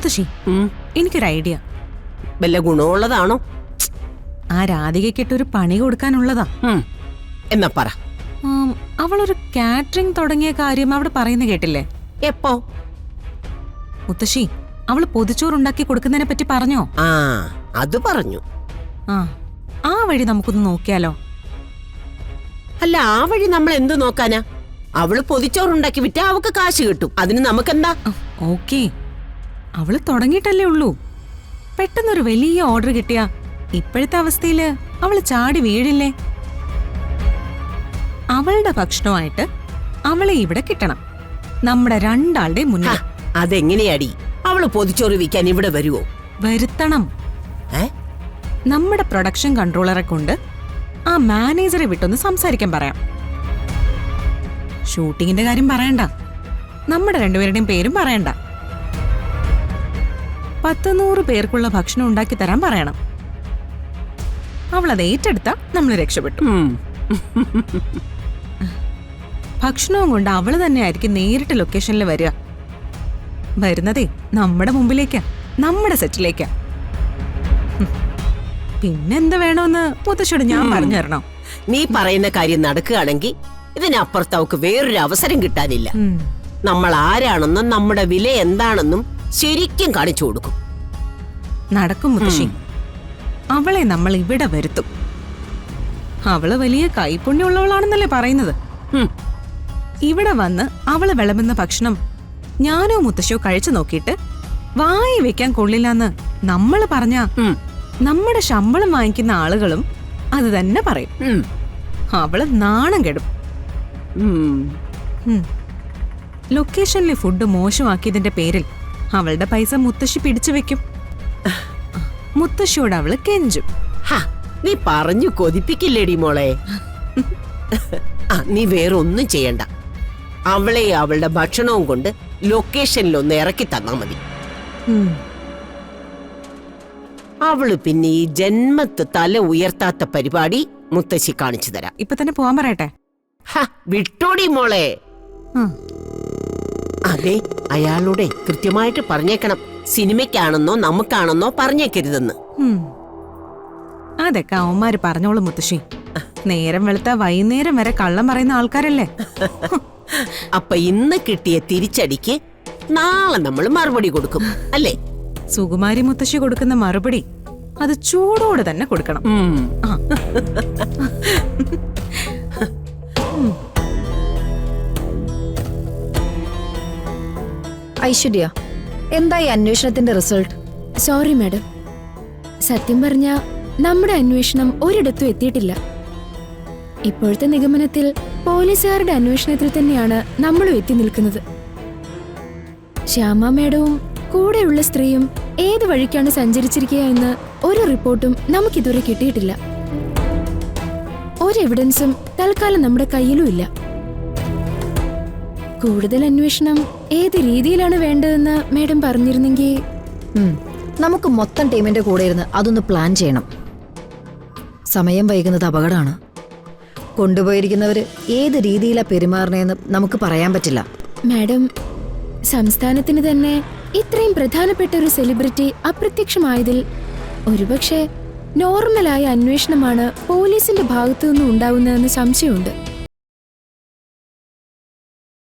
മുത്തശ്ശി, എനിക്കൊരു ഐഡിയ. വല്ല ഗുണമുള്ളതാണോ? ആ രാധികയ്ക്കിട്ടൊരു പണി കൊടുക്കാനുള്ളതാ. എന്നാ പറ. അവളൊരു കാറ്ററിംഗ് തുടങ്ങിയ കാര്യം അവിടെ പറയുന്ന കേട്ടില്ലേ? എപ്പോ? മുത്തശ്ശി, അവള് പൊതിച്ചോറുണ്ടാക്കി കൊടുക്കുന്നതിനെ പറ്റി പറഞ്ഞോ? ആ, അത് പറഞ്ഞു. ആ വഴി നമുക്കൊന്ന് നോക്കിയാലോ? അല്ല, ആ വഴി നമ്മൾ എന്ത് നോക്കാനാ? അവള് പൊതിച്ചോറുണ്ടാക്കി വിറ്റാ അവക്ക് കാശ് കിട്ടും. അതിന് നമുക്കെന്താ? ഓക്കേ, അവള് തുടങ്ങിയിട്ടല്ലേ ഉള്ളൂ. പെട്ടെന്നൊരു വലിയ ഓർഡർ കിട്ടിയാ ഇപ്പോഴത്തെ അവസ്ഥയില് അവള് ചാടി വീഴില്ലേ? അവളുടെ ഭക്ഷണമായിട്ട് അവളെ ഇവിടെ കിട്ടണം, നമ്മുടെ രണ്ടാളുടെ മുന്നിൽ. അതെങ്ങനെയാടി? അവള് പൊതിച്ചോറ് വിൽക്കാൻ ഇവിടെ വരുവോ? വരുത്തണം. നമ്മുടെ പ്രൊഡക്ഷൻ കൺട്രോളറെ കൊണ്ട് ആ മാനേജറെ വിട്ടൊന്ന് സംസാരിക്കാൻ പറയാം. ഷൂട്ടിങ്ങിന്റെ കാര്യം പറയണ്ട, നമ്മുടെ രണ്ടുപേരുടെയും പേരും പറയണ്ട. 100 പേർക്കുള്ള ഭക്ഷണം ഉണ്ടാക്കി തരാൻ പറയണം. അവളത് ഏറ്റെടുത്താ നമ്മൾ രക്ഷപ്പെട്ടു. ഭക്ഷണവും കൊണ്ട് അവള് തന്നെയായിരിക്കും നേരിട്ട് ലൊക്കേഷനിൽ വരിക. വരുന്നതേ നമ്മുടെ മുമ്പിലേക്കാ, നമ്മുടെ സെറ്റിലേക്കാ. പിന്നെന്ത് വേണോന്ന് മുത്തശ്ശിയോട് ഞാൻ പറഞ്ഞു തരണോ? നീ പറയുന്ന കാര്യം നടക്കുകയാണെങ്കിൽ ഇതിനപ്പുറത്ത് അവക്ക് വേറൊരു അവസരം കിട്ടാനില്ല. നമ്മൾ ആരാണെന്നും നമ്മുടെ വില എന്താണെന്നും ശരിക്കും കാണിച്ചു കൊടുക്കും. നടക്കും മുത്തശ്ശി, അവളെ നമ്മൾ ഇവിടെ വരുത്തും. അവള് വലിയ കൈപുണ്യമുള്ളവളാണെന്നല്ലേ പറയുന്നത്. ഇവിടെ വന്ന് അവള് വിളമ്പുന്ന ഭക്ഷണം ഞാനോ മുത്തശ്ശിയോ കഴിച്ചു നോക്കിയിട്ട് വായി വെക്കാൻ കൊള്ളില്ലെന്ന് നമ്മള് പറഞ്ഞ നമ്മുടെ ശമ്പളം വാങ്ങിക്കുന്ന ആളുകളും അത് തന്നെ പറയും. അവള് നാണം കെടും. ലൊക്കേഷനിലെ ഫുഡ് മോശമാക്കിയതിന്റെ പേരിൽ അവളുടെ പൈസ മുത്തശ്ശി പിടിച്ചു വെക്കും. മുത്തശ്ശിയോട് അവള് കെഞ്ചും. നീ പറഞ്ഞു കൊതിപ്പിക്കില്ലേടി മോളെ. നീ വേറെ ഒന്നും ചെയ്യണ്ട. അവളെ അവളുടെ ഭക്ഷണവും കൊണ്ട് ലൊക്കേഷനിലൊന്ന് ഇറക്കി തന്നാ മതി. അവള് പിന്നെ ഈ ജന്മത്ത് തല ഉയർത്താത്ത പരിപാടി മുത്തശ്ശി കാണിച്ചു തരാം. ഇപ്പൊ തന്നെ പോവാൻ പറയട്ടെ? വിട്ടോടി മോളെ. അതെ, അയാളോടെ കൃത്യമായിട്ട് പറഞ്ഞേക്കണം, സിനിമയ്ക്കാണെന്നോ നമുക്കാണെന്നോ പറഞ്ഞേക്കരുതെന്ന്. അതൊക്കെ അവന്മാര് പറഞ്ഞോളൂ മുത്തശ്ശി. നേരം വെളുത്ത വൈകുന്നേരം വരെ കള്ളം പറയുന്ന ആൾക്കാരല്ലേ. അപ്പൊ ഇന്ന് കിട്ടിയ തിരിച്ചടിക്ക് നാളെ നമ്മൾ മറുപടി കൊടുക്കും അല്ലേ? സുകുമാരി മുത്തശ്ശി കൊടുക്കുന്ന മറുപടി അത് ചൂടോടെ തന്നെ കൊടുക്കണം. ഐശ്വര്യ, എന്തായി അന്വേഷണത്തിന്റെ റിസൾട്ട്? സോറി മാഡം, സത്യം പറഞ്ഞ നമ്മുടെ അന്വേഷണം ഒരിടത്തും എത്തിയിട്ടില്ല. ഇപ്പോഴത്തെ നിഗമനത്തിൽ പോലീസുകാരുടെ അന്വേഷണത്തിൽ തന്നെയാണ് നമ്മളും എത്തി നിൽക്കുന്നത്. ശ്യാമ മേഡവും കൂടെയുള്ള സ്ത്രീയും ഏത് വഴിക്കാണ് സഞ്ചരിച്ചിരിക്കുക എന്ന് ഒരു റിപ്പോർട്ടും നമുക്കിതുവരെ കിട്ടിയിട്ടില്ല. ഒരു എവിഡൻസും തൽക്കാലം നമ്മുടെ കയ്യിലും ഇല്ല. കൂടുതൽ അന്വേഷണം ഏത് രീതിയിലാണ് വേണ്ടതെന്ന് മേഡം പറഞ്ഞിരുന്നെങ്കിൽ. നമുക്ക് മൊത്തം ടീമിന്റെ കൂടെ ഇരുന്ന് അതൊന്ന് പ്ലാൻ ചെയ്യണം. സമയം വൈകുന്നത് അപകടമാണ്. കൊണ്ടുപോയിരിക്കുന്നവര് ഏത് രീതിയിലാ പെരുമാറണേന്ന് നമുക്ക് പറയാൻ പറ്റില്ല. മാഡം, സംസ്ഥാനത്തിന് തന്നെ ഇത്രയും പ്രധാനപ്പെട്ട ഒരു സെലിബ്രിറ്റി അപ്രത്യക്ഷമായതിൽ ഒരുപക്ഷെ നോർമലായ അന്വേഷണമാണ് പോലീസിന്റെ ഭാഗത്തു നിന്നും ഉണ്ടാവുന്നതെന്ന് സംശയമുണ്ട്.